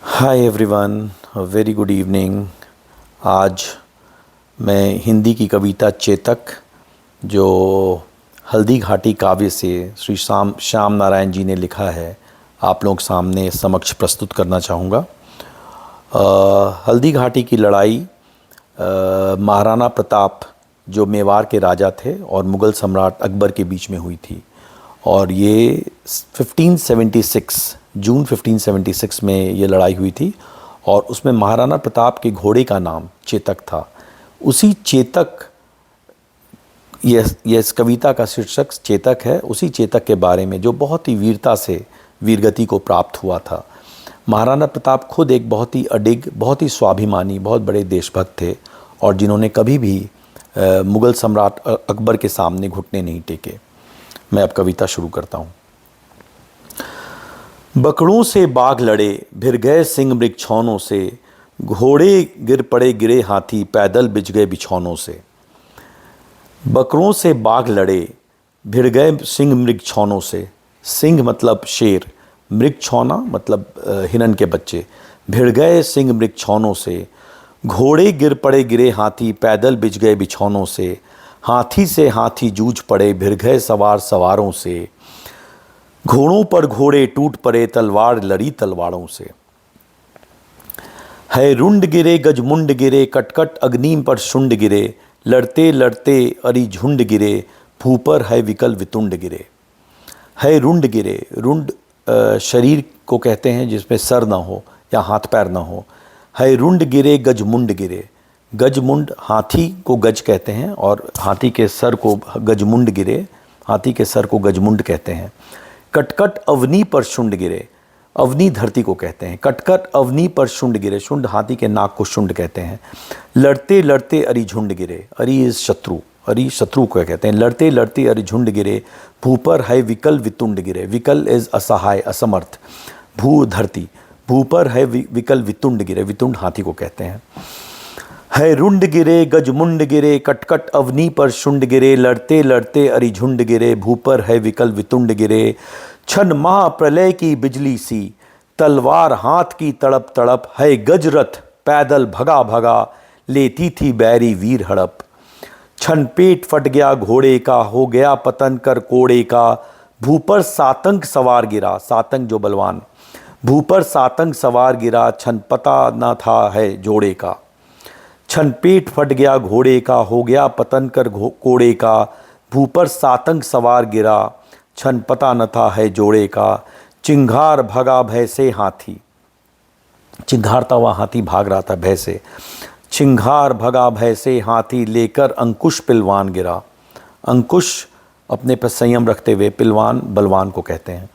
Hi everyone, very good evening. आज मैं हिंदी की कविता चेतक, जो हल्दी घाटी काव्य से श्री श्याम श्याम नारायण जी ने लिखा है, आप लोग सामने समक्ष प्रस्तुत करना चाहूँगा। हल्दी घाटी की लड़ाई महाराणा प्रताप जो मेवाड़ के राजा थे और मुग़ल सम्राट अकबर के बीच में हुई थी, और ये 1576 जून 1576 में ये लड़ाई हुई थी। और उसमें महाराणा प्रताप के घोड़े का नाम चेतक था। उसी चेतक, ये इस कविता का शीर्षक चेतक है। उसी चेतक के बारे में जो बहुत ही वीरता से वीरगति को प्राप्त हुआ था। महाराणा प्रताप खुद एक बहुत ही अडिग, बहुत ही स्वाभिमानी, बहुत बड़े देशभक्त थे, और जिन्होंने कभी भी मुग़ल सम्राट अकबर के सामने घुटने नहीं टेके। मैं अब कविता शुरू करता हूँ। बकरों से बाघ लड़े, भिड़ गए सिंह मृगछौनों से, घोड़े गिर पड़े गिरे हाथी, पैदल बिछ गए बिछौनों से। बकरों से बाघ लड़े, भिड़ गए सिंह मृगछौनों से। सिंह मतलब शेर, मृगछौना मतलब हिरन के बच्चे। भिड़ गए सिंह मृगछौनों से, घोड़े गिर पड़े गिरे हाथी, पैदल बिछ गए बिछौनों से। हाथी से हाथी जूझ पड़े, भिड़ गए सवार सवारों से। घोड़ों पर घोड़े टूट पड़े, तलवार लड़ी तलवारों से। है रुंड गिरे गजमुंड गिरे, कटकट अग्नि पर शुंड गिरे। लड़ते लड़ते अरि झुंड गिरे, भूपर है विकल वितुंड गिरे। है रुंड गिरे, रुंड शरीर को कहते हैं जिसमें सर ना हो या हाथ पैर ना हो। है रुंड गिरे गजमुंड गिरे, गजमुंड हाथी को गज कहते हैं, और हाथी के सर को गजमुंड गिरे, हाथी के सर को गजमुंड कहते हैं। कटकट अवनी पर शुंड गिरे, अवनी धरती को कहते हैं। कटकट अवनी पर शुंड गिरे, शुंड हाथी के नाक को शुंड कहते हैं। लड़ते लड़ते अरि झुंड गिरे, अरि इज शत्रु, अरि शत्रु को कहते हैं। लड़ते लड़ते अरि झुंड गिरे, भूपर है विकल वितुंड गिरे। विकल इज असहाय, असमर्थ। भू धरती, भूपर है विकल वितुंड गिरे, वितुंड हाथी को कहते हैं। है रुंड गिरे गजमुंड गिरे, कटकट अवनी पर शुंड गिरे। लड़ते लड़ते अरि झुंड गिरे, भूपर है विकल वितुंड गिरे। छन महाप्रलय की बिजली सी, तलवार हाथ की तड़प तड़प। है गजरथ पैदल भगा भगा, लेती थी बैरी वीर हड़प। छन पेट फट गया घोड़े का, हो गया पतन कर कोड़े का। भूपर सातंक सवार गिरा, सातंक जो बलवान। भूपर सातंक सवार गिरा, छन पता न था है जोड़े का। छन पेट फट गया घोड़े का, हो गया पतन कर कोड़े का। भूपर सातंक सवार गिरा, छन पता न था है जोड़े का। चिंगार भगा भय से हाथी, चिंगारता हुआ हाथी भाग रहा था भय से। चिंगार भगा भय से हाथी, लेकर अंकुश पिलवान गिरा। अंकुश अपने पर संयम रखते हुए, पिलवान बलवान को कहते हैं।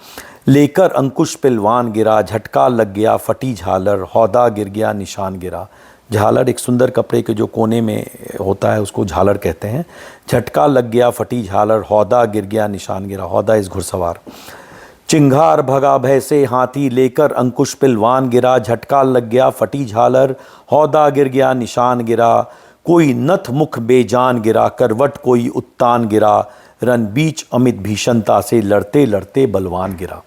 लेकर अंकुश पिलवान गिरा, झटका लग गया फटी झालर। हौदा गिर गया निशान गिरा। झालर एक सुंदर कपड़े के जो कोने में होता है उसको झालर कहते हैं। झटका लग गया फटी झालर, हौदा गिर गया निशान गिरा। हौदा इस घुड़सवार। चिंगार भगा भय से हाथी, लेकर अंकुश पिलवान गिरा। झटका लग गया फटी झालर, हौदा गिर गया निशान गिरा। कोई नथ मुख बेजान गिरा, करवट कोई उत्तान गिरा। रन बीच अमित भीषणता से, लड़ते लड़ते बलवान गिरा।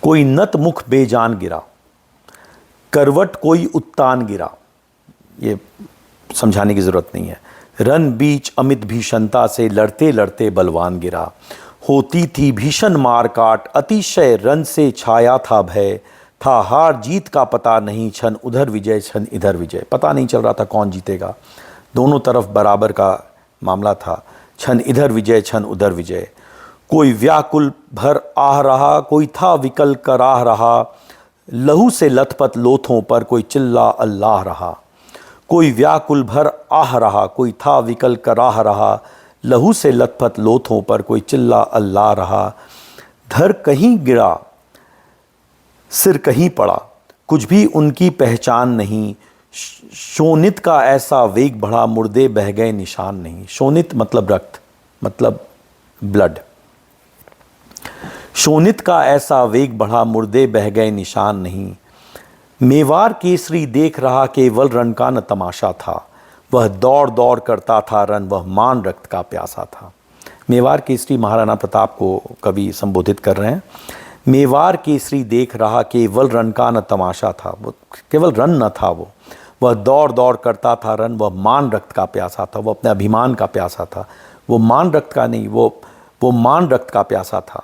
कोई नत मुख बेजान गिरा, करवट कोई उत्तान गिरा। ये समझाने की ज़रूरत नहीं है। रन बीच अमित भीषणता से, लड़ते लड़ते बलवान गिरा। होती थी भीषण मार काट, अतिशय रन से छाया था भय। था हार जीत का पता नहीं, छन उधर विजय छन इधर विजय। पता नहीं चल रहा था कौन जीतेगा, दोनों तरफ बराबर का मामला था। छन इधर विजय छन उधर विजय। कोई व्याकुल भर आह रहा, कोई था विकल कराह रहा। लहू से लथपथ लोथों पर, कोई चिल्ला अल्लाह रहा। कोई व्याकुल भर आह रहा, कोई था विकल कराह रहा। लहू से लथपथ लोथों पर, कोई चिल्ला अल्लाह रहा। धर कहीं गिरा सिर कहीं पड़ा, कुछ भी उनकी पहचान नहीं। शोणित का ऐसा वेग बढ़ा, मुर्दे बह गए निशान नहीं। शोणित मतलब रक्त, मतलब ब्लड। शोणित का ऐसा वेग बढ़ा, मुर्दे बह गए निशान नहीं। मेवाड़ केसरी देख रहा, केवल रन का न तमाशा था। वह दौड़ दौड़ करता था रन, वह मान रक्त का प्यासा था। मेवाड़ केसरी महाराणा प्रताप को कवि संबोधित कर रहे हैं। मेवार केसरी देख रहा केवल रन का न तमाशा था, वो केवल रन न था, वह दौड़ दौड़ करता था रन, वह मान रक्त का प्यासा था, वो अपने अभिमान का प्यासा था, वो मान रक्त का नहीं, वो मान रक्त का प्यासा था,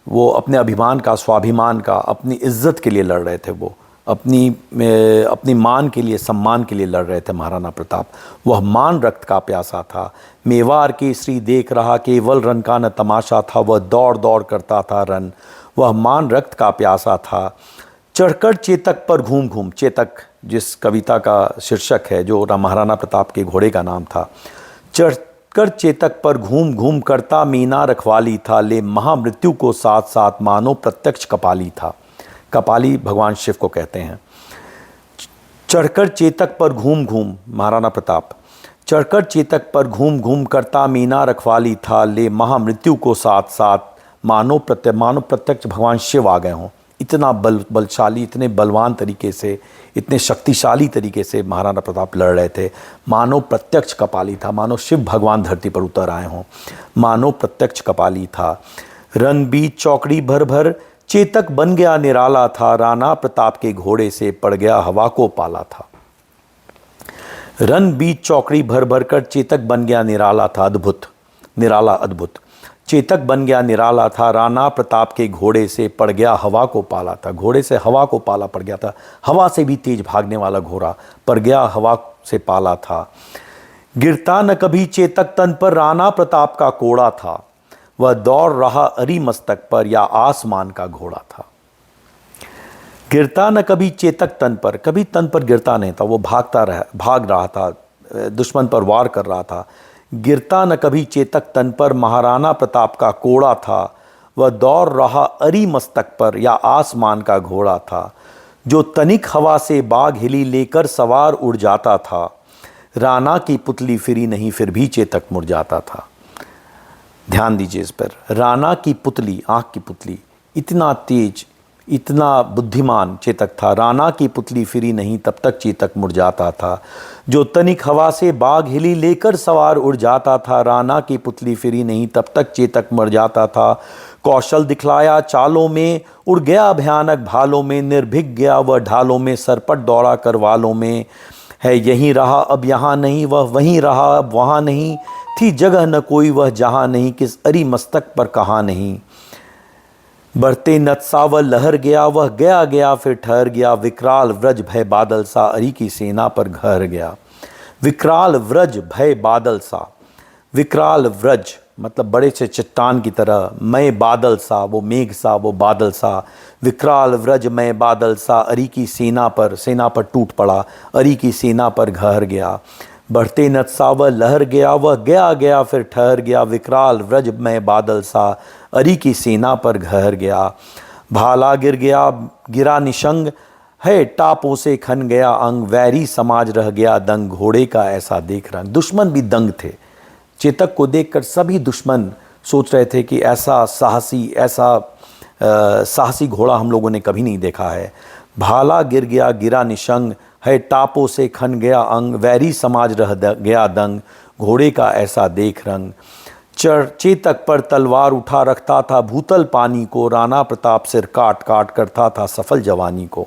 वो अपने अभिमान का, स्वाभिमान का, अपनी इज्जत के लिए लड़ रहे थे, वो अपनी मान के लिए, सम्मान के लिए लड़ रहे थे महाराणा प्रताप। वह मान रक्त का प्यासा था, मेवार केसरी देख रहा केवल रन का न तमाशा था, वह दौड़ दौड़ करता था रन, वह मान रक्त का प्यासा था। चढ़कर चेतक पर घूम घूम, चेतक जिस कविता का शीर्षक है, जो महाराणा प्रताप के घोड़े का नाम था, चढ़कर चेतक पर घूम घूम करता मीना रखवाली था, ले महामृत्यु को साथ साथ मानो प्रत्यक्ष कपाली था। कपाली भगवान शिव को कहते हैं। चढ़कर चेतक पर घूम घूम, महाराणा प्रताप चढ़कर चेतक पर घूम घूम करता मीना रखवाली था, ले महामृत्यु को साथ साथ मानो प्रत्यक्ष भगवान शिव आ गए हों। इतना बलशाली, इतने बलवान तरीके से, इतने शक्तिशाली तरीके से महाराणा प्रताप लड़ रहे थे। मानो प्रत्यक्ष कपाली था, मानो शिव भगवान धरती पर उतर आए हों, मानो प्रत्यक्ष कपाली था। रणबीर चौकड़ी भर भर चेतक बन गया निराला था, राणा प्रताप के घोड़े से पड़ गया हवा को पाला था। रणबीर चौकड़ी भर भर कर चेतक बन गया निराला था, अद्भुत, निराला अद्भुत। चेतक बन गया निराला था, राणा प्रताप के घोड़े से पड़ गया हवा को पाला था। घोड़े से हवा को पाला पड़ गया था, हवा से भी तेज भागने वाला घोड़ा पड़ गया हवा से पाला था। गिरता न कभी चेतक तन पर राणा प्रताप का कोड़ा था, वह दौड़ रहा अरी मस्तक पर या आसमान का घोड़ा था। गिरता न कभी चेतक तन पर, कभी तन पर गिरता नहीं था, वो भाग रहा था, दुश्मन पर वार कर रहा था। गिरता न कभी चेतक तन पर महाराणा प्रताप का कोड़ा था, वह दौड़ रहा अरी मस्तक पर या आसमान का घोड़ा था। जो तनिक हवा से बाग हिली लेकर सवार उड़ जाता था, राणा की पुतली फिरी नहीं फिर भी चेतक मुड़ जाता था। ध्यान दीजिए इस पर, राणा की पुतली, आँख की पुतली, इतना तेज, इतना बुद्धिमान चेतक था। राणा की पुतली फिरी नहीं तब तक चेतक मुड़ जाता था। जो तनिक हवा से बाग हिली लेकर सवार उड़ जाता था, राणा की पुतली फिरी नहीं तब तक चेतक मर जाता था। कौशल दिखलाया चालों में, उड़ गया भयानक भालों में, निर्भीक गया वह ढालों में, सरपट दौड़ा कर वालों में। है यहीं रहा अब यहाँ नहीं, वह वहीं रहा अब वहाँ नहीं, थी जगह न कोई वह जहाँ नहीं, किस अरी मस्तक पर कहाँ नहीं। बढ़ते नत्सावल लहर गया, वह गया गया फिर ठहर गया, विकराल व्रज भय बादल सा अरी की सेना पर घर गया। विकराल व्रज भय बादल सा, विकराल व्रज मतलब बड़े से चट्टान की तरह, मैं बादल सा, वो मेघ सा, वो बादल सा, विकराल व्रज मैं बादल सा अरी की सेना पर टूट पड़ा, अरी की सेना पर घर गया। बढ़ते नत्सावल लहर गया, वह गया गया फिर ठहर गया, विकराल व्रज में बादल सा अरी की सेना पर घर गया। भाला गिर गया गिरा निशंग, है टापों से खन गया अंग, वैरी समाज रह गया दंग, घोड़े का ऐसा देख रंग। दुश्मन भी दंग थे, चेतक को देखकर सभी दुश्मन सोच रहे थे कि ऐसा साहसी घोड़ा हम लोगों ने कभी नहीं देखा है। भाला गिर गया गिरा निशंग, है टापों से खन गया अंग, वैरी समाज रह गया दंग, घोड़े का ऐसा देख रंग। चेतक पर तलवार उठा रखता था भूतल पानी को, राणा प्रताप सिर काट काट करता था सफल जवानी को।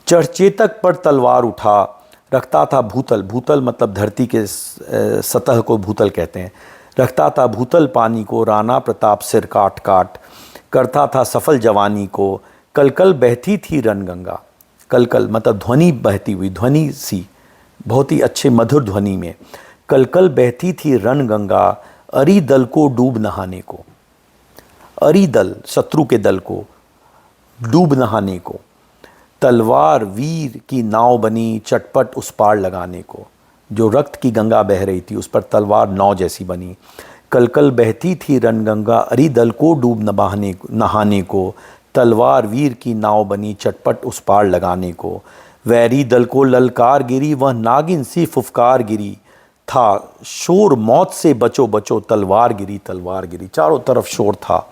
चेतक पर तलवार उठा रखता था भूतल मतलब धरती के सतह को भूतल कहते हैं, रखता था भूतल पानी को, राणा प्रताप सिर काट काट करता था सफल जवानी को। कलकल बहती थी रणगंगा, कलकल मतलब ध्वनि बहती हुई, ध्वनि सी बहुत ही अच्छे मधुर ध्वनि में। कलकल बहती थी रणगंगा, अरी दल को डूब नहाने को, अरी दल शत्रु के दल को डूब नहाने को। तलवार वीर की नाव बनी चटपट उस पार लगाने को, जो रक्त की गंगा बह रही थी उस पर तलवार नाव जैसी बनी। कलकल बहती थी रणगंगा, अरी दल को डूब नहाने को, तलवार वीर की नाव बनी चटपट उस पार लगाने को। वैरी दल को ललकार गिरी, वह नागिन सी फुफकार गिरी था, शोर मौत से बचो बचो तलवार गिरी, चारों तरफ शोर था।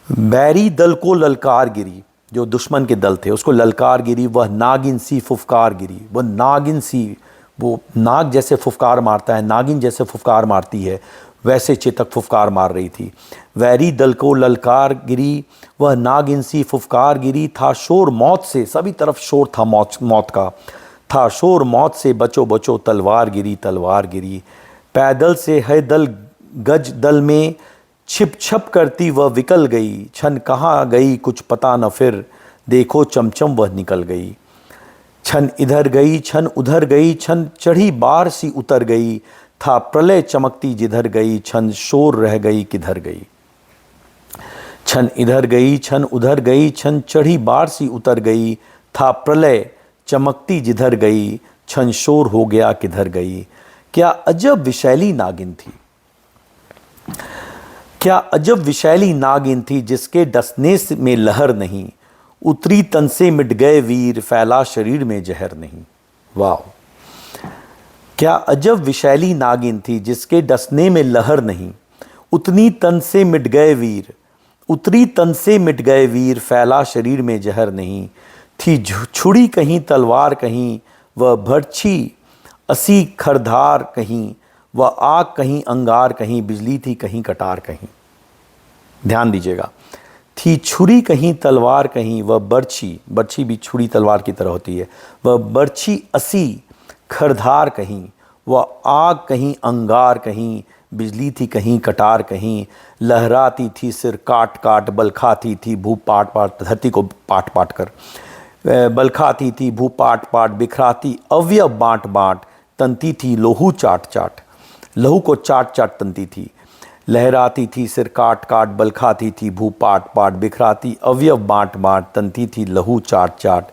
बैरी दल को ललकार गिरी, जो दुश्मन के दल थे उसको ललकार गिरी, वह नागिन सी फुफकार गिरी, वह नागिन सी, वो नाग जैसे फुफकार मारता है, नागिन जैसे फुफकार मारती है, वैसे चेतक फुफकार मार रही थी। वैरी दल को ललकार गिरी वह नागिन सी फुफकार गिरी। था शोर मौत से, सभी तरफ शोर था मौत का। था शोर मौत से बचो बचो तलवार गिरी तलवार गिरी। पैदल से है दल गज दल में छिप छप करती वह विकल गई। छन कहाँ गई कुछ पता न फिर, देखो चमचम वह निकल गई। छन इधर गई छन उधर गई, छन चढ़ी बार सी उतर गई। था प्रलय चमकती जिधर गई, छन शोर रह गई किधर गई। छन इधर गई छन उधर गई, छन चढ़ी बार सी उतर गई। था प्रलय चमकती जिधर गई, छन शोर हो गया किधर गई। क्या अजब विशैली नागिन थी, क्या अजब विशैली नागिन थी, जिसके डसने में लहर नहीं। उतरी तन से मिट गए वीर, फैला शरीर में जहर नहीं। वाह, क्या अजब विशैली नागिन थी, जिसके डसने में लहर नहीं। उतनी तन से मिट गए वीर, उतरी तन से मिट गए वीर, फैला शरीर में जहर नहीं। थी छुड़ी कहीं तलवार कहीं, वह भरछी असी खरधार कहीं। वह आग कहीं अंगार कहीं, बिजली थी कहीं कटार कहीं। ध्यान दीजिएगा, थी छुरी कहीं तलवार कहीं, वह बर्छी, बर्छी भी छुरी तलवार की तरह होती है। वह बर्छी असी खरधार कहीं, वह आग कहीं अंगार कहीं, बिजली थी कहीं कटार कहीं। लहराती थी सिर काट काट, बल खाती थी भू पाट पाट, धरती को पाट पाट कर। बल खाती थी भू पाट पाट, बिखराती अवयव बाँट बाँट। तनती थी लोहू चाट चाट, लहू को चाट चाट तनती थी। लहराती थी सिर काट काट, बल खाती थी भू पाट पाट, बिखराती अवयव बाँट बाँट। तनती थी लहू चाट चाट।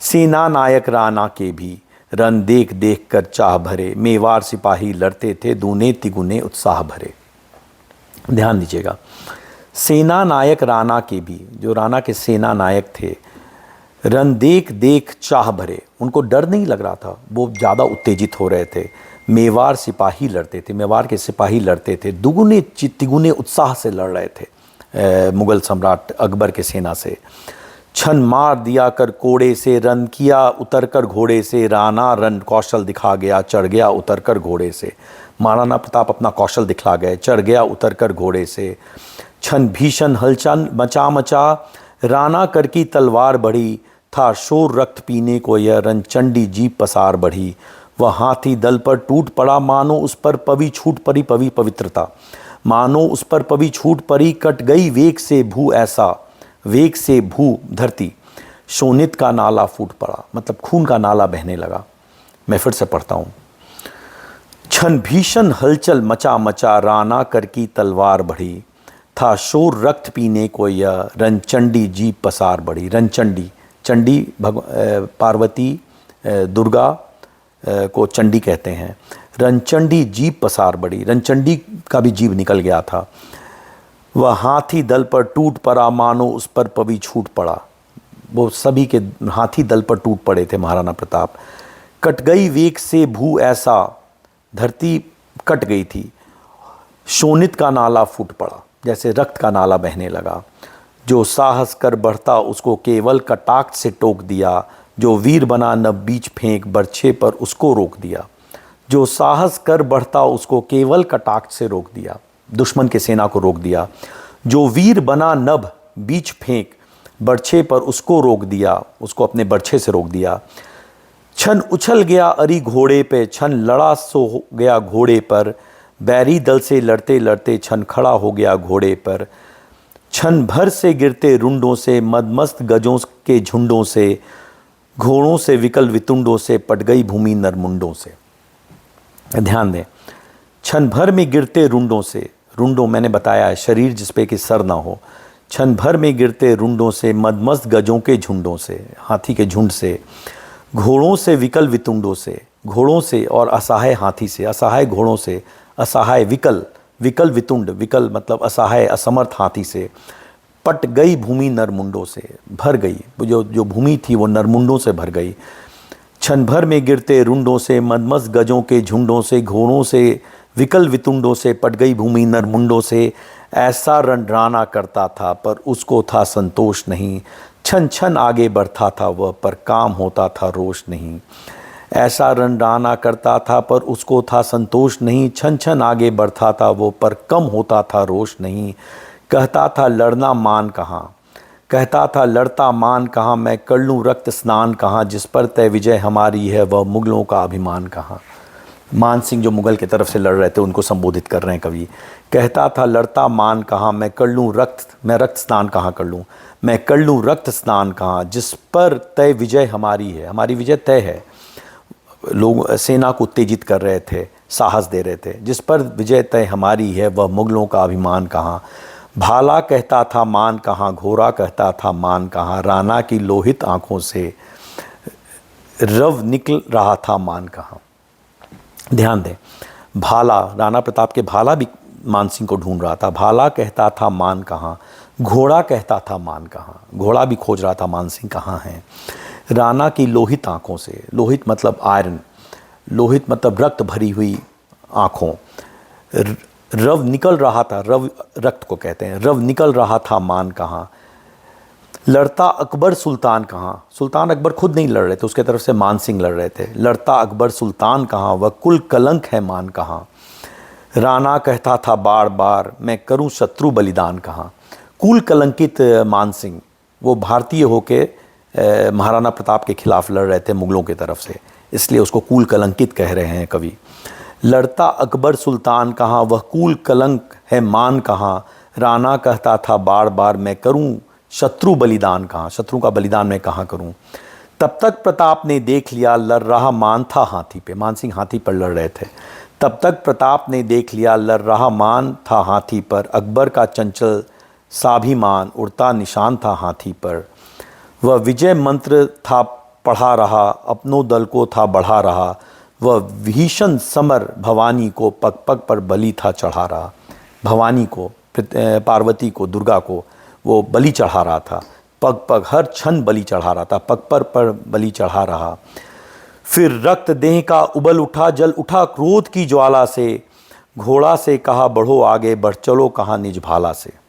सेना नायक राणा के भी रन देख देख कर चाह भरे। मेवार सिपाही लड़ते थे दूने तिगुने उत्साह भरे। ध्यान दीजिएगा, सेना नायक राणा के भी, जो राणा के सेना नायक थे, रन देख देख चाह भरे, उनको डर नहीं लग रहा था, वो ज़्यादा उत्तेजित हो रहे थे। मेवार सिपाही लड़ते थे, मेवार के सिपाही लड़ते थे, दुगुने तिगुने उत्साह से लड़ रहे थे मुगल सम्राट अकबर के सेना से। छन मार दिया कर कोड़े से, रन किया उतर कर घोड़े से। राणा रन कौशल दिखा गया, चढ़ गया उतर कर घोड़े से। महाराणा प्रताप अपना कौशल दिखला गए, चढ़ गया उतर कर घोड़े से। छन भीषण हलचल मचा मचा, राणा कर की तलवार बढ़ी। था शोर रक्त पीने को यह, रन चंडी जीप पसार बढ़ी। वह हाथी दल पर टूट पड़ा, मानो उस पर पवी छूट पड़ी पवित्रता। मानो उस पर पवी छूट पड़ी, कट गई वेग से भू ऐसा, वेग से भू धरती। शोणित का नाला फूट पड़ा, मतलब खून का नाला बहने लगा। मैं फिर से पढ़ता हूँ। छन भीषण हलचल मचा मचा, राणा कर की तलवार बढ़ी। था शोर रक्त पीने को यह, रनचंडी जीप पसार बढ़ी। रनचंडी, चंडी पार्वती दुर्गा को चंडी कहते हैं। रनचंडी जीप पसार बढ़ी, रनचंडी का भी जीव निकल गया था। वह हाथी दल पर टूट पड़ा, मानो उस पर पवी छूट पड़ा। वो सभी के हाथी दल पर टूट पड़े थे महाराणा प्रताप। कट गई वेग से भू ऐसा, धरती कट गई थी। शोणित का नाला फूट पड़ा, जैसे रक्त का नाला बहने लगा। जो साहस कर बढ़ता उसको केवल कटाक्ष से टोक दिया। जो वीर बना न बीच फेंक, बर्छे पर उसको रोक दिया। जो साहस कर बढ़ता उसको केवल कटाक्ष से रोक दिया, दुश्मन के सेना को रोक दिया। जो वीर बना नभ बीच फेंक, बर्छे पर उसको रोक दिया, उसको अपने बर्छे से रोक दिया। छन उछल गया अरी घोड़े पे, छन लड़ा सो हो गया घोड़े पर। बैरी दल से लड़ते लड़ते छन खड़ा हो गया घोड़े पर। छन भर से गिरते रुंडों से, मदमस्त गजों के झुंडों से। घोड़ों से विकल वितुंडों से, पट गई भूमि नरमुंडों से। ध्यान दें, क्षण भर में गिरते रुंडों से, रुंडों मैंने बताया है शरीर जिसपे कि सर ना हो। क्षण भर में गिरते रुंडों से, मदमस्त गजों के झुंडों से, हाथी के झुंड से। घोड़ों से विकल वितुंडों से, घोड़ों से और असहाय हाथी से, असहाय घोड़ों से, असहाय विकल, विकल वितुंड, विकल मतलब असहाय असमर्थ हाथी से। पट गई भूमि नरमुंडों से, भर गई, जो भूमि थी वो नरमुंडों से भर गई। क्षण भर में गिरते रुंडों से, मदमस्त गजों के झुंडों से, घोड़ों से विकल वितुंडों से, पट गई भूमि नरमुंडों से। ऐसा रंडराना करता था पर उसको था संतोष नहीं। छन छन आगे बढ़ता था वह, पर काम होता था रोष नहीं। ऐसा रन राना करता था पर उसको था संतोष नहीं, छन छन आगे बढ़ता था वो पर कम होता था रोष नहीं। कहता था लड़ना मान कहाँ, कहता था लड़ता मान कहाँ, मैं कर लूँ रक्त स्नान कहाँ, जिस पर तय विजय हमारी है वह मुगलों का अभिमान कहाँ। मान सिंह जो मुगल की तरफ से लड़ रहे थे उनको संबोधित कर रहे हैं कवि। कहता था लड़ता मान कहाँ, मैं रक्त स्नान कहाँ कर लूँ, मैं कर लूँ रक्त स्नान कहाँ, जिस पर तय विजय हमारी है, हमारी विजय तय है। लोग सेना को उत्तेजित कर रहे थे, साहस दे रहे थे। जिस पर विजय तय हमारी है वह मुगलों का अभिमान कहाँ। भाला कहता था मान कहाँ, घोड़ा कहता था मान कहाँ, राणा की लोहित आंखों से रव निकल रहा था मान कहाँ। ध्यान दें, भाला, राणा प्रताप के भाला भी मान सिंह को ढूंढ रहा था। भाला कहता था मान कहाँ, घोड़ा कहता था मान कहाँ, घोड़ा भी खोज रहा था मान सिंह कहाँ हैं। राणा की लोहित आंखों से, लोहित मतलब आयरन, लोहित मतलब रक्त भरी हुई आँखों, रव निकल रहा था, रव रक्त को कहते हैं, रव निकल रहा था मान कहाँ। लड़ता अकबर सुल्तान कहाँ, सुल्तान अकबर खुद नहीं लड़ रहे थे, उसके तरफ से मान सिंह लड़ रहे थे। लड़ता अकबर सुल्तान कहाँ, वह कुल कलंक है मान कहाँ। राणा कहता था बार बार, मैं करूं शत्रु बलिदान कहाँ। कुल कलंकित मान सिंह, वो भारतीय होके महाराणा प्रताप के खिलाफ लड़ रहे थे मुगलों की तरफ से, इसलिए उसको कुल कलंकित कह रहे हैं कवि। लड़ता अकबर सुल्तान कहाँ, वह कुल कलंक है मान कहाँ। राणा कहता था बार बार, मैं करूं शत्रु बलिदान कहाँ, शत्रु का बलिदान मैं कहाँ करूं। तब तक प्रताप ने देख लिया, लड़ रहा मान था हाथी पे, मान सिंह हाथी पर लड़ रहे थे। तब तक प्रताप ने देख लिया, लड़ रहा मान था हाथी पर, अकबर का चंचल साभिमान उड़ता निशान था हाथी पर। वह विजय मंत्र था पढ़ा रहा, अपनों दल को था बढ़ा रहा, वह भीषण समर भवानी को पग पग पर बलि था चढ़ा रहा। भवानी को, पार्वती को, दुर्गा को वो बलि चढ़ा रहा था, पग पग हर क्षण बलि चढ़ा रहा था, पग पर बलि चढ़ा रहा। फिर रक्त देह का उबल उठा, जल उठा क्रोध की ज्वाला से, घोड़ा से कहा बढ़ो आगे, बढ़ चलो कहा निज भाला से।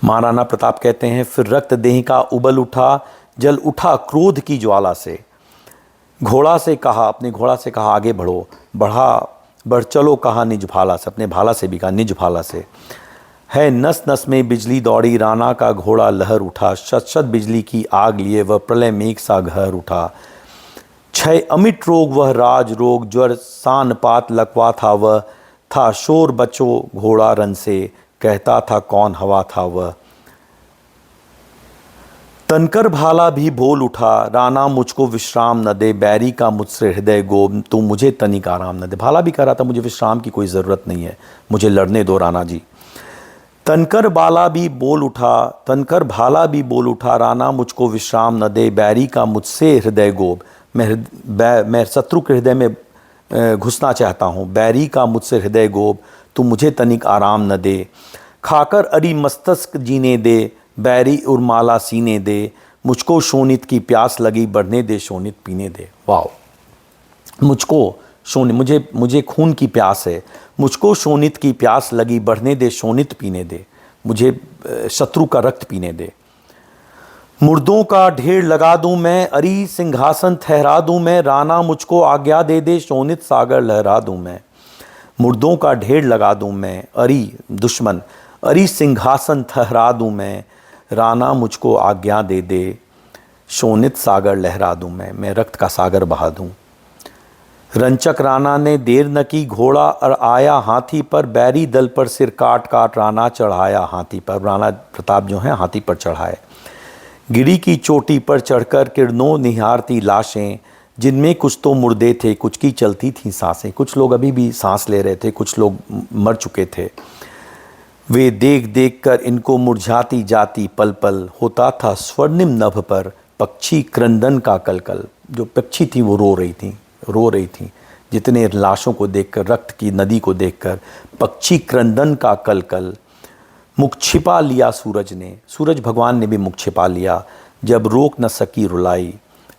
महाराणा प्रताप कहते हैं फिर रक्त देह का उबल उठा, जल उठा क्रोध की ज्वाला से। घोड़ा से कहा, अपने घोड़ा से कहा आगे बढ़ो, बढ़ चलो कहा निज भाला से, अपने भाला से भी कहा निज भाला से। है नस नस में बिजली दौड़ी, राणा का घोड़ा लहर उठा, शत शत बिजली की आग लिए वह प्रलय मेघ सा घर उठा। क्षय अमिट रोग वह राज रोग, ज्वर सान पात लकवा था वह, था शोर बचो घोड़ा रन से, कहता था कौन हवा था वह। तनकर भाला भी बोल उठा, राणा मुझको विश्राम न दे, बैरी का मुझसे हृदय गोब, तू मुझे तनिक आराम न दे। भाला भी कह रहा था मुझे विश्राम की कोई ज़रूरत नहीं है, मुझे लड़ने दो राणा जी। तनकर भाला भी बोल उठा, राणा मुझको विश्राम न दे, बैरी का मुझसे हृदय गोब, मैं शत्रु के हृदय में घुसना चाहता हूँ, बैरी का मुझसे हृदय गोब, तू मुझे तनिक आराम न दे। खाकर अरी मस्तक जीने दे, बैरी उर्माला सीने दे, मुझको शोणित की प्यास लगी, बढ़ने दे शोणित पीने दे। वाह, मुझको शोणित, मुझे खून की प्यास है, मुझको शोणित की प्यास लगी, बढ़ने दे शोणित पीने दे, मुझे शत्रु का रक्त पीने दे। मुर्दों का ढेर लगा दूं मैं, अरी सिंहासन ठहरा दूं मैं, राणा मुझको आज्ञा दे दे, शोणित सागर लहरा दूं मैं। मुर्दों का ढेर लगा दूं मैं, अरी दुश्मन, अरी सिंहासन ठहरा दूं मैं, राणा मुझको आज्ञा दे दे, शोणित सागर लहरा दूं मैं रक्त का सागर बहा दूं। रंचक राणा ने देर न की, घोड़ा और आया हाथी पर, बैरी दल पर सिर काट काट राणा चढ़ाया हाथी पर। राणा प्रताप जो हैं हाथी पर चढ़ाए। गिरी की चोटी पर चढ़कर किरणों निहारती लाशें, जिनमें कुछ तो मुर्दे थे, कुछ की चलती थी सांसें। कुछ लोग अभी भी सांस ले रहे थे, कुछ लोग मर चुके थे। वे देख देख कर इनको मुरझाती जाती पल पल, होता था स्वर्णिम नभ पर पक्षी क्रंदन का कलकल। जो पक्षी थी वो रो रही थी जितने लाशों को देखकर, रक्त की नदी को देखकर, पक्षी क्रंदन का कलकल। मुख छिपा लिया सूरज ने, सूरज भगवान ने भी मुख छिपा लिया, जब रोक न सकी रुलाई,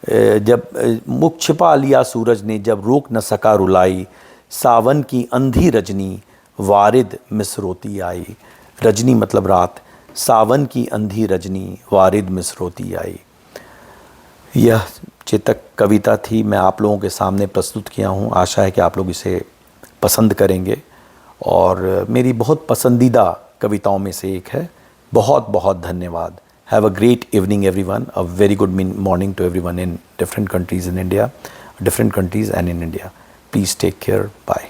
जब मुख छिपा लिया सूरज ने, जब रोक न सका रुलाई। सावन की अंधी रजनी वारिद मिसरोती आई, रजनी मतलब रात, सावन की अंधी रजनी वारिद मिसरोती आई। यह चेतक कविता थी, मैं आप लोगों के सामने प्रस्तुत किया हूँ। आशा है कि आप लोग इसे पसंद करेंगे और मेरी बहुत पसंदीदा कविताओं में से एक है। बहुत बहुत धन्यवाद। Have a great evening everyone, a very good morning to everyone in different countries in India, different countries and in India. Please take care, bye.